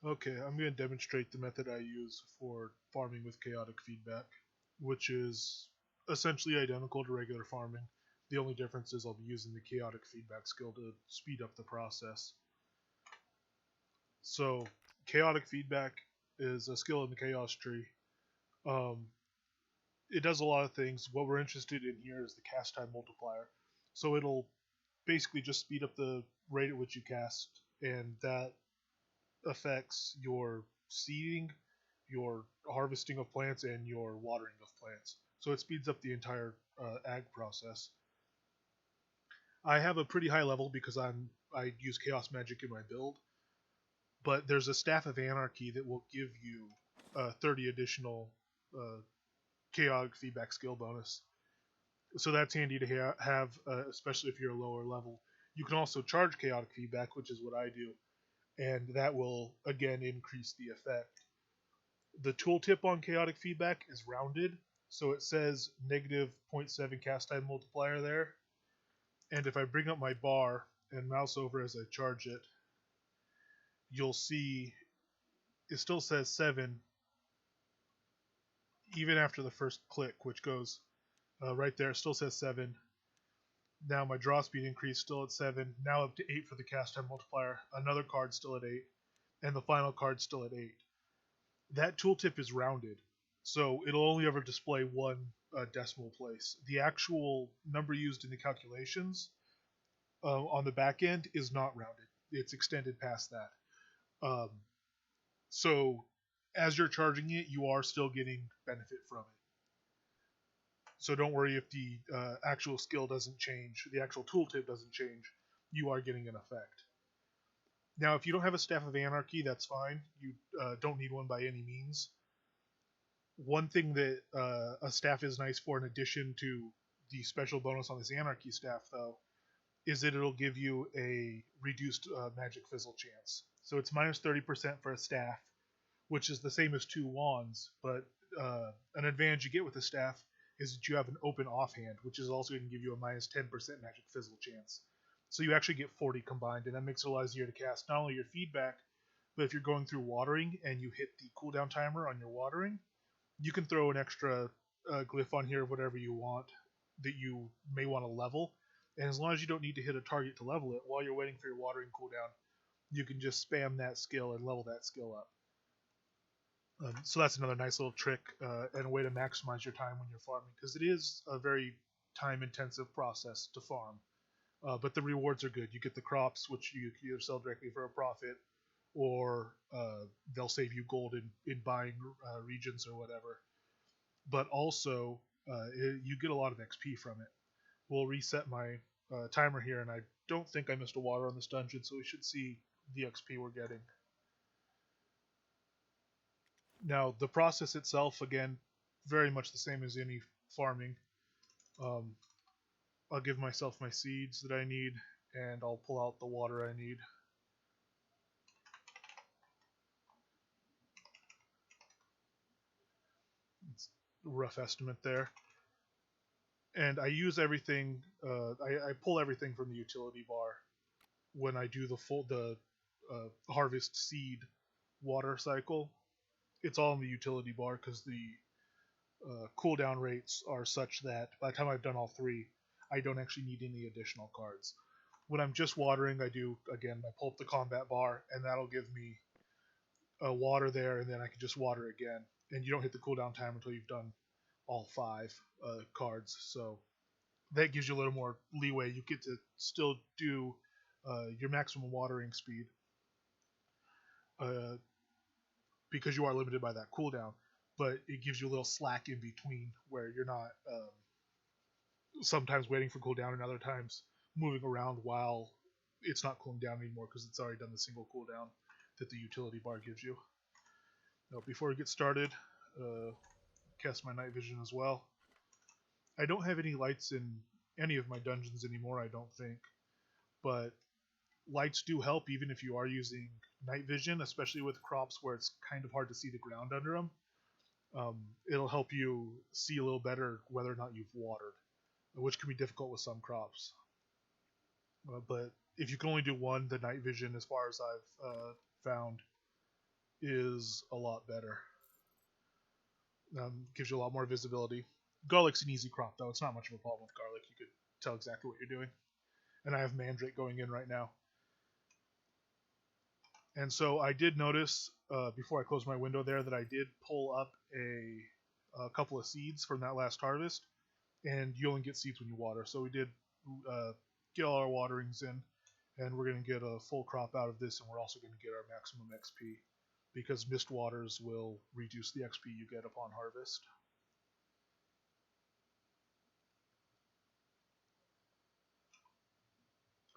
Okay, I'm going to demonstrate the method I use for farming with chaotic feedback, which is essentially identical to regular farming. The only difference is I'll be using the chaotic feedback skill to speed up the process. So, chaotic feedback is a skill in the chaos tree. Um, it does a lot of things. What we're interested in here is the cast time multiplier. So it'll basically just speed up the rate at which you cast, and that affects your seeding, your harvesting of plants, and your watering of plants. So it speeds up the entire ag process. I have a pretty high level because I use chaos magic in my build, but there's a staff of anarchy that will give you 30 additional uh, chaotic feedback skill bonus. So that's handy to have, especially if you're a lower level. You can also charge chaotic feedback, which is what I do, and that will again increase the effect. The tooltip on chaotic feedback is rounded, so it says negative zero point 0.7 cast time multiplier there. And if I bring up my bar and mouse over as I charge it, you'll see it still says 7 even after the first click, which goes right there. It still says 7. Now my draw speed increased, still at 7. Now up to 8 for the cast time multiplier. Another card still at 8. And the final card still at 8. That tooltip is rounded, so it'll only ever display one decimal place. The actual number used in the calculations on the back end is not rounded. It's extended past that. Um, so as you're charging it, you are still getting benefit from it. So don't worry if the actual skill doesn't change, the actual tooltip doesn't change. You are getting an effect. Now, if you don't have a Staff of Anarchy, that's fine. You don't need one by any means. One thing that a staff is nice for, in addition to the special bonus on this Anarchy staff, though, is that it'll give you a reduced magic fizzle chance. So it's minus 30% for a staff, which is the same as two wands, but an advantage you get with a staff is that you have an open offhand, which is also going to give you a minus 10% magic fizzle chance. So you actually get 40 combined, and that makes it a lot easier to cast not only your feedback, but if you're going through watering and you hit the cooldown timer on your watering, you can throw an extra glyph on here, whatever you want, that you may want to level. And as long as you don't need to hit a target to level it, while you're waiting for your watering cooldown, you can just spam that skill and level that skill up. So that's another nice little trick and a way to maximize your time when you're farming, because it is a very time-intensive process to farm. But the rewards are good. You get the crops, which you can either sell directly for a profit, or they'll save you gold in buying regions or whatever. But also, you get a lot of XP from it. We'll reset my timer here, and I don't think I missed a water on this dungeon, so we should see the XP we're getting. Now, the process itself, again, very much the same as any farming. Um, I'll give myself my seeds that I need, and I'll pull out the water I need. It's a rough estimate there. And I use everything, I pull everything from the utility bar when I do the harvest seed water cycle. It's all in the utility bar because the cooldown rates are such that by the time I've done all three, I don't actually need any additional cards. When I'm just watering, I do, again, I pull up the combat bar, and that'll give me water there, and then I can just water again. And you don't hit the cooldown time until you've done all five cards. So that gives you a little more leeway. You get to still do your maximum watering speed uh, because you are limited by that cooldown, but it gives you a little slack in between where you're not sometimes waiting for cooldown and other times moving around while it's not cooling down anymore because it's already done the single cooldown that the utility bar gives you. Now, before we get started, cast my night vision as well. I don't have any lights in any of my dungeons anymore, I don't think, but lights do help even if you are using night vision, especially with crops where it's kind of hard to see the ground under them. It'll help you see a little better whether or not you've watered, which can be difficult with some crops. But if you can only do one, the night vision, as far as I've found, is a lot better. Gives you a lot more visibility. Garlic's an easy crop though. It's not much of a problem with garlic. You could tell exactly what you're doing. And I have mandrake going in right now. And so I did notice before I closed my window there that I did pull up a couple of seeds from that last harvest, and you only get seeds when you water. So we did get all our waterings in, and we're going to get a full crop out of this, and we're also going to get our maximum XP because mist waters will reduce the XP you get upon harvest.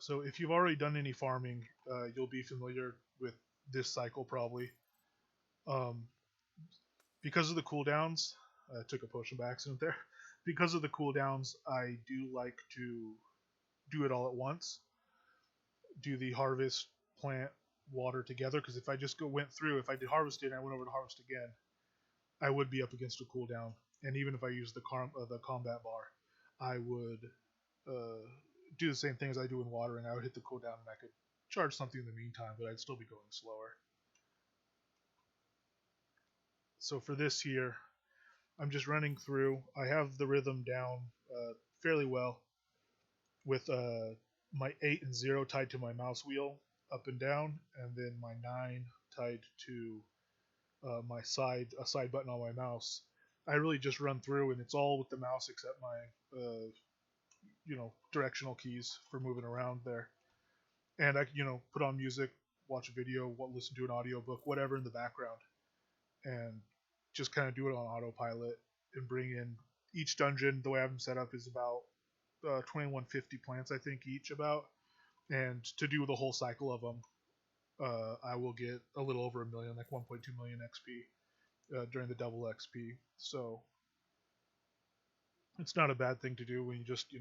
So if you've already done any farming, you'll be familiar with this cycle probably. Um, because of the cooldowns, I took a potion by accident there. Because of the cooldowns, I do like to do it all at once. Do the harvest, plant, water together. Because if I just went through, if I did harvest it and I went over to harvest again, I would be up against a cooldown. And even if I used the combat bar, I would uh, do the same thing as I do in watering. I would hit the cooldown and I could charge something in the meantime, but I'd still be going slower. So for this here, I'm just running through. I have the rhythm down fairly well with my 8 and 0 tied to my mouse wheel up and down, and then my 9 tied to my a side button on my mouse. I really just run through, and it's all with the mouse except my directional keys for moving around there. And I put on music, watch a video, listen to an audiobook, whatever in the background, and just kind of do it on autopilot and bring in each dungeon. The way I have them set up is about 2150 plants, I think, each about. And to do the whole cycle of them, I will get a little over a million, like 1.2 million XP during the double XP. So it's not a bad thing to do when you just,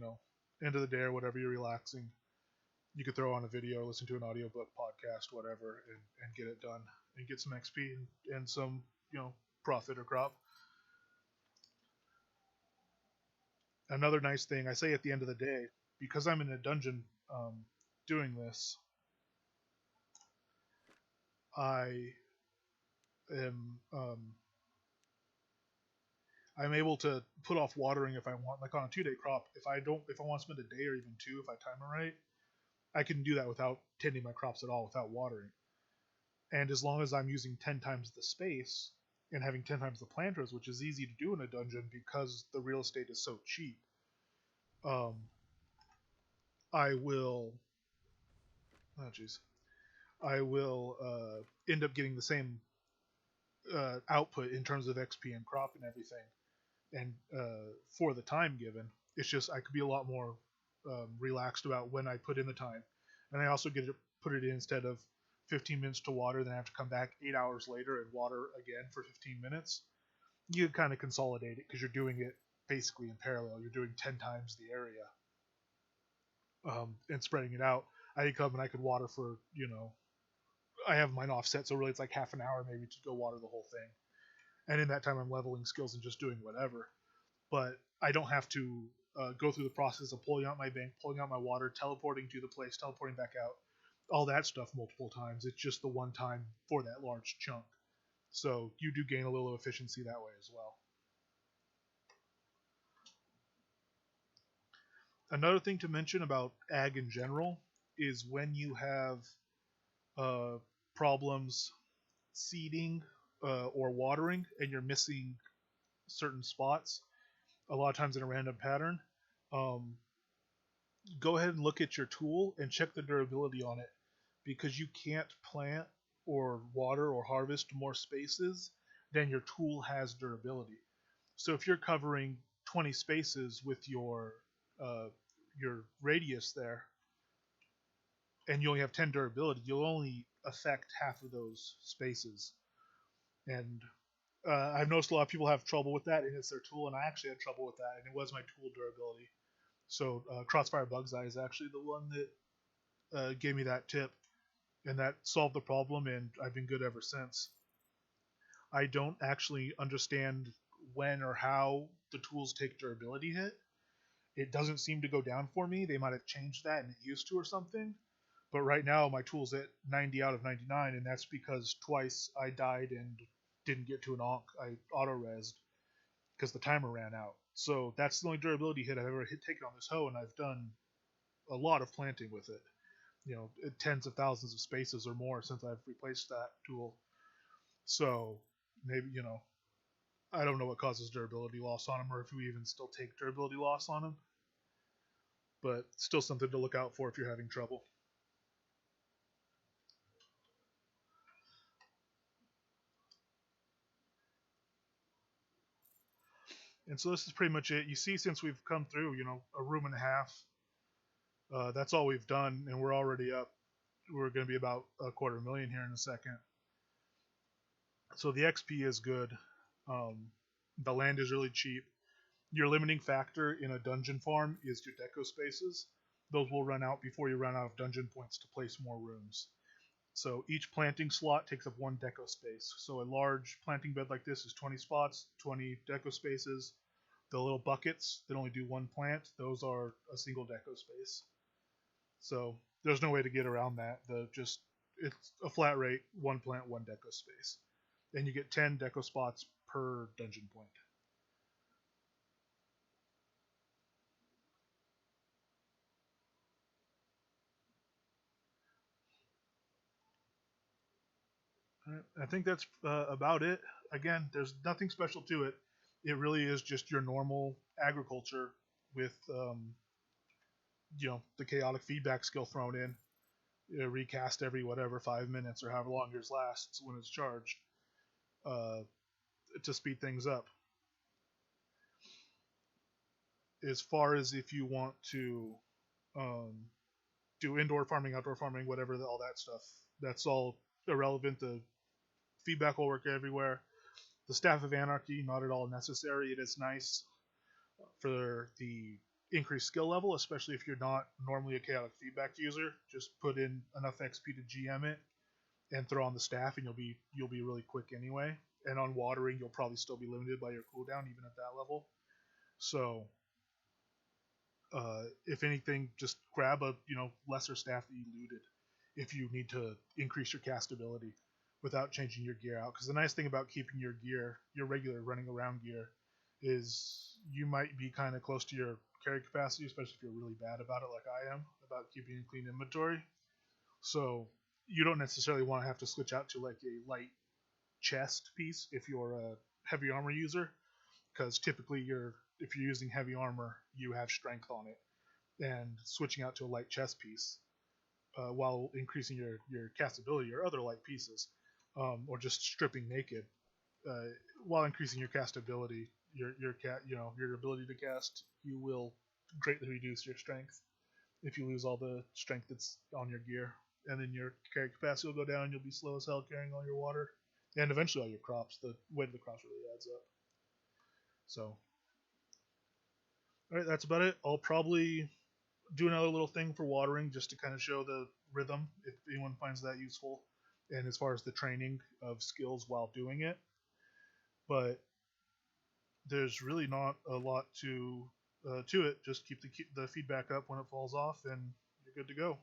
end of the day or whatever, you're relaxing. You could throw on a video, listen to an audiobook, podcast, whatever, and get it done and get some XP and some, profit or crop. Another nice thing I say at the end of the day, because I'm in a dungeon doing this, I am I'm able to put off watering if I want, like on a 2-day crop. If I want to spend a day or even two, if I time it right, I can do that without tending my crops at all, without watering. And as long as I'm using 10 times the space and having 10 times the planters, which is easy to do in a dungeon because the real estate is so cheap, I will. Oh jeez. I will end up getting the same output in terms of XP and crop and everything. And for the time given, it's just I could be a lot more relaxed about when I put in the time, and I also get to put it in instead of 15 minutes to water, then I have to come back 8 hours later and water again for 15 minutes. You kind of consolidate it because you're doing it basically in parallel. You're doing 10 times the area and spreading it out. I could come and I could water for I have mine offset, so really it's like half an hour maybe to go water the whole thing. And in that time, I'm leveling skills and just doing whatever. But I don't have to go through the process of pulling out my bank, pulling out my water, teleporting to the place, teleporting back out, all that stuff multiple times. It's just the one time for that large chunk. So you do gain a little efficiency that way as well. Another thing to mention about ag in general is when you have problems seeding or watering and you're missing certain spots, a lot of times in a random pattern, go ahead and look at your tool and check the durability on it, because you can't plant or water or harvest more spaces than your tool has durability. So if you're covering 20 spaces with your radius there, and you only have 10 durability, you'll only affect half of those spaces. And I've noticed a lot of people have trouble with that, and it's their tool, and I actually had trouble with that, and it was my tool durability. So Crossfire Bug's Eye is actually the one that gave me that tip, and that solved the problem, and I've been good ever since. I don't actually understand when or how the tools take durability hit. It doesn't seem to go down for me. They might have changed that and it used to or something. But right now my tool's at 90 out of 99, and that's because twice I died and didn't get to an onk. I auto-resed because the timer ran out. So that's the only durability hit I've ever taken on this hoe, and I've done a lot of planting with it. Tens of thousands of spaces or more since I've replaced that tool. So maybe, I don't know what causes durability loss on them, or if we even still take durability loss on them. But still something to look out for if you're having trouble. And so this is pretty much it. You see, since we've come through, a room and a half, that's all we've done, and we're already up. We're going to be about 250,000 here in a second. So the XP is good. The land is really cheap. Your limiting factor in a dungeon farm is your deco spaces. Those will run out before you run out of dungeon points to place more rooms. So each planting slot takes up one deco space. So a large planting bed like this is 20 spots, 20 deco spaces. The little buckets that only do one plant, those are a single deco space. So there's no way to get around that. It's a flat rate, one plant, one deco space. And you get 10 deco spots per dungeon point. I think that's about it. Again, there's nothing special to it. It really is just your normal agriculture with the chaotic feedback skill thrown in. Recast every 5 minutes or however long yours lasts when it's charged, uh, to speed things up. As far as if you want to um, do indoor farming, outdoor farming, whatever, all that stuff, that's all irrelevant. The feedback will work everywhere. The Staff of Anarchy, not at all necessary. It is nice for the increased skill level, especially if you're not normally a chaotic feedback user. Just put in enough XP to GM it and throw on the staff, and you'll be really quick anyway. And on watering, you'll probably still be limited by your cooldown even at that level. So, if anything, just grab a lesser staff that you looted if you need to increase your castability without changing your gear out. Because the nice thing about keeping your gear, your regular running around gear, is you might be kind of close to your carry capacity, especially if you're really bad about it, like I am, about keeping a clean inventory. So you don't necessarily want to have to switch out to like a light chest piece if you're a heavy armor user, because typically if you're using heavy armor, you have strength on it, and switching out to a light chest piece while increasing your castability or other light pieces, or just stripping naked, uh, while increasing your castability, your ability to cast, you will greatly reduce your strength if you lose all the strength that's on your gear, and then your carry capacity will go down. You'll be slow as hell carrying all your water, and eventually all your crops. The weight of the crops really adds up. So, all right, that's about it. I'll probably do another little thing for watering just to kind of show the rhythm if anyone finds that useful, and as far as the training of skills while doing it. But there's really not a lot to it. Just keep the feedback up when it falls off, and you're good to go.